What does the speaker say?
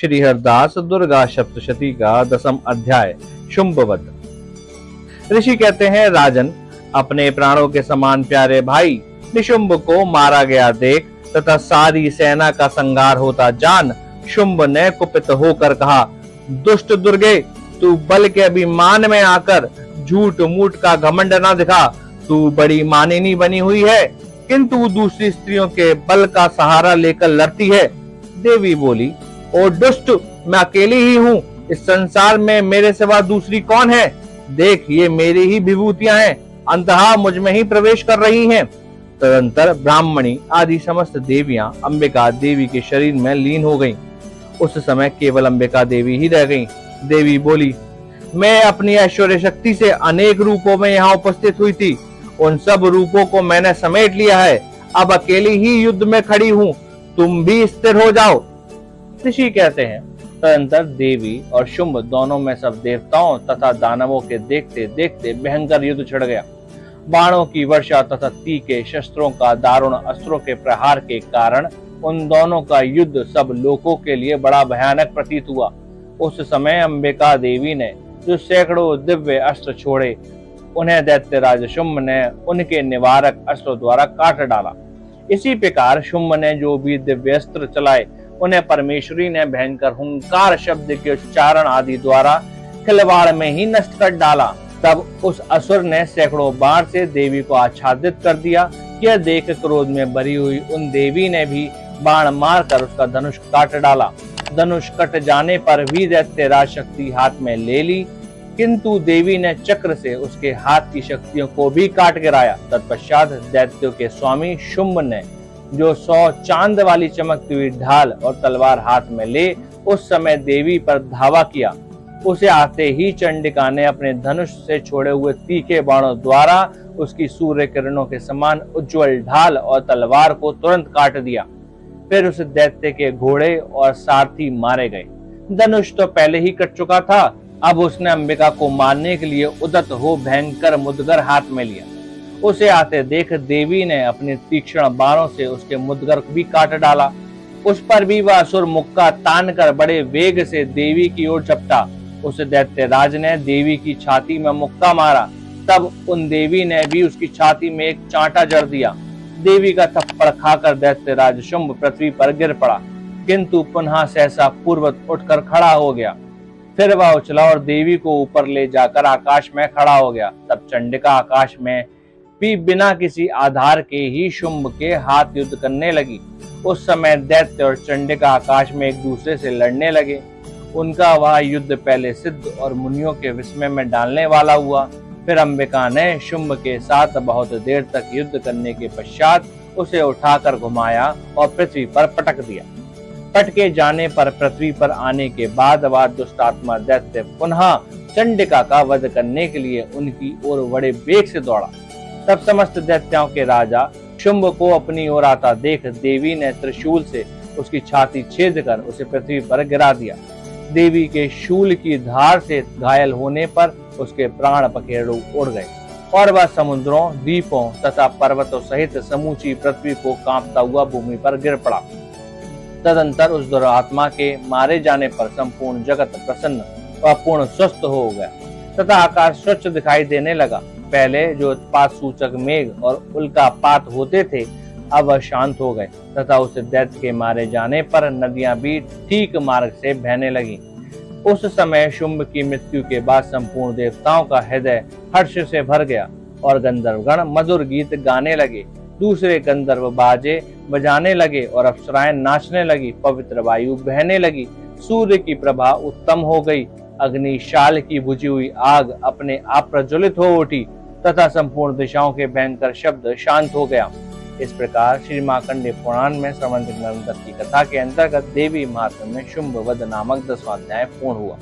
श्री हरदास दुर्गा सप्तशती का 10वां अध्याय शुंभवध। ऋषि कहते हैं, राजन, अपने प्राणों के समान प्यारे भाई निशुंभ को मारा गया देख तथा सारी सेना का संहार होता जान शुंभ ने कुपित होकर कहा, दुष्ट दुर्गे, तू बल के अभिमान में आकर झूठ मूठ का घमंड न दिखा। तू बड़ी मानिनी बनी हुई है, किंतु दूसरी स्त्रियों के बल का सहारा लेकर लड़ती है। देवी बोली, ओ दुष्ट, मैं अकेली ही हूँ, इस संसार में मेरे सिवा दूसरी कौन है? देख, ये मेरी ही विभूतियां हैं, अंततः मुझ में ही प्रवेश कर रही हैं। तदंतर ब्राह्मणी आदि समस्त देवियां अंबिका देवी के शरीर में लीन हो गईं। उस समय केवल अंबिका देवी ही रह गईं। देवी बोली, मैं अपनी ऐश्वर्य शक्ति से अनेक रूपों में यहाँ उपस्थित हुई थी, उन सब रूपों को मैंने समेट लिया है। अब अकेली ही युद्ध में खड़ी हूँ, तुम भी स्थिर हो जाओ। ऋषि कहते हैं, तदंतर देवी और शुंभ दोनों में सब देवताओं तथा दानवों के देखते देखते भयंकर युद्ध छिड़ गया। बाणों की वर्षा तथा तीखे शस्त्रों का दारुण अस्त्रों के प्रहार के कारण उन दोनों का युद्ध सब लोगों के लिए बड़ा भयानक प्रतीत हुआ। उस समय अंबिका देवी ने जो सैकड़ों दिव्य अस्त्र छोड़े, उन्हें दैत्यराज शुंभ ने उनके निवारक अस्त्रों द्वारा काट डाला। इसी प्रकार शुंभ ने जो भी दिव्य अस्त्र चलाए, उन्हें परमेश्वरी ने भयंकर हुंकार शब्द के उच्चारण आदि द्वारा खिलवाड़ में ही नष्ट कर डाला। तब उस असुर ने सैकड़ों बाण से देवी को आच्छादित कर दिया। यह देख क्रोध में भरी हुई उन देवी ने भी बाण मारकर उसका धनुष काट डाला। धनुष कट जाने पर भी दैत्यराज शक्ति हाथ में ले ली, किंतु देवी ने चक्र से उसके हाथ की शक्तियों को भी काट गिराया। तत्पश्चात दैत्यों के स्वामी शुंभ ने जो 100 चांद वाली चमकती हुई ढाल और तलवार हाथ में ले उस समय देवी पर धावा किया। उसे आते ही चंडिका ने अपने धनुष से छोड़े हुए तीखे बाणों द्वारा उसकी सूर्य किरणों के समान उज्जवल ढाल और तलवार को तुरंत काट दिया। फिर उस दैत्य के घोड़े और सारथी मारे गए। धनुष तो पहले ही कट चुका था, अब उसने अंबिका को मारने के लिए उद्यत हो भयंकर मुदगर हाथ में लिया। उसे आते देख देवी ने अपने तीक्ष्ण बाणों से उसके मुदगर भी काट डाला। उस पर भी वह असुर मुक्का तान कर बड़े वेग से देवी की ओर झपटा। उस दैत्यराज ने देवी की छाती में मुक्का मारा। तब उन देवी ने भी उसकी छाती में एक चांटा जड़ दिया। देवी का थप्पड़ खाकर दैत्यराज शुंभ पृथ्वी पर गिर पड़ा, किंतु पुनः सहसा पूर्वत उठकर खड़ा हो गया। फिर वह उछला और देवी को ऊपर ले जाकर आकाश में खड़ा हो गया। तब चंडिका आकाश में भी बिना किसी आधार के ही शुंभ के हाथ युद्ध करने लगी। उस समय दैत्य और चंडिका आकाश में एक दूसरे से लड़ने लगे। उनका वह युद्ध पहले सिद्ध और मुनियों के विस्मय में डालने वाला हुआ। फिर अंबिका ने शुंभ के साथ बहुत देर तक युद्ध करने के पश्चात उसे उठाकर घुमाया और पृथ्वी पर पटक दिया। पटके जाने पर पृथ्वी पर आने के बाद वह दुष्टात्मा दैत्य पुनः चंडिका का वध करने के लिए उनकी ओर बड़े वेग से दौड़ा। तब समस्त दैत्यों के राजा शुंभ को अपनी ओर आता देख देवी ने त्रिशूल से उसकी छाती छेद कर उसे पृथ्वी पर गिरा दिया। देवी के शूल की धार से घायल होने पर उसके प्राण पखेरु उड़ गए और वह समुद्रों, द्वीपों तथा पर्वतों सहित समूची पृथ्वी को कांपता हुआ भूमि पर गिर पड़ा। तदंतर उस दुरात्मा के मारे जाने पर संपूर्ण जगत प्रसन्न व पूर्ण स्वस्थ हो गया तथा आकाश स्वच्छ दिखाई देने लगा। पहले जो उत्पात सूचक मेघ और उल्कापात होते थे, अब वह शांत हो गए तथा उस दैत्य के मारे जाने पर नदियां भी ठीक मार्ग से बहने लगी। उस समय शुंभ की मृत्यु के बाद संपूर्ण देवताओं का हृदय हर्ष से भर गया और गंधर्वगण मधुर गीत गाने लगे। दूसरे गंधर्व बाजे बजाने लगे और अप्सराएं नाचने लगी। पवित्र वायु बहने लगी। सूर्य की प्रभा उत्तम हो गई। अग्निशाल की बुझी हुई आग अपने आप प्रज्वलित हो उठी तथा संपूर्ण दिशाओं के भयंकर शब्द शांत हो गया। इस प्रकार श्री मार्कंडेय पुराण में श्रवण ग्रंथ की कथा के अंतर्गत देवी महात्म्य में शुंभवध नामक 10वां अध्याय पूर्ण हुआ।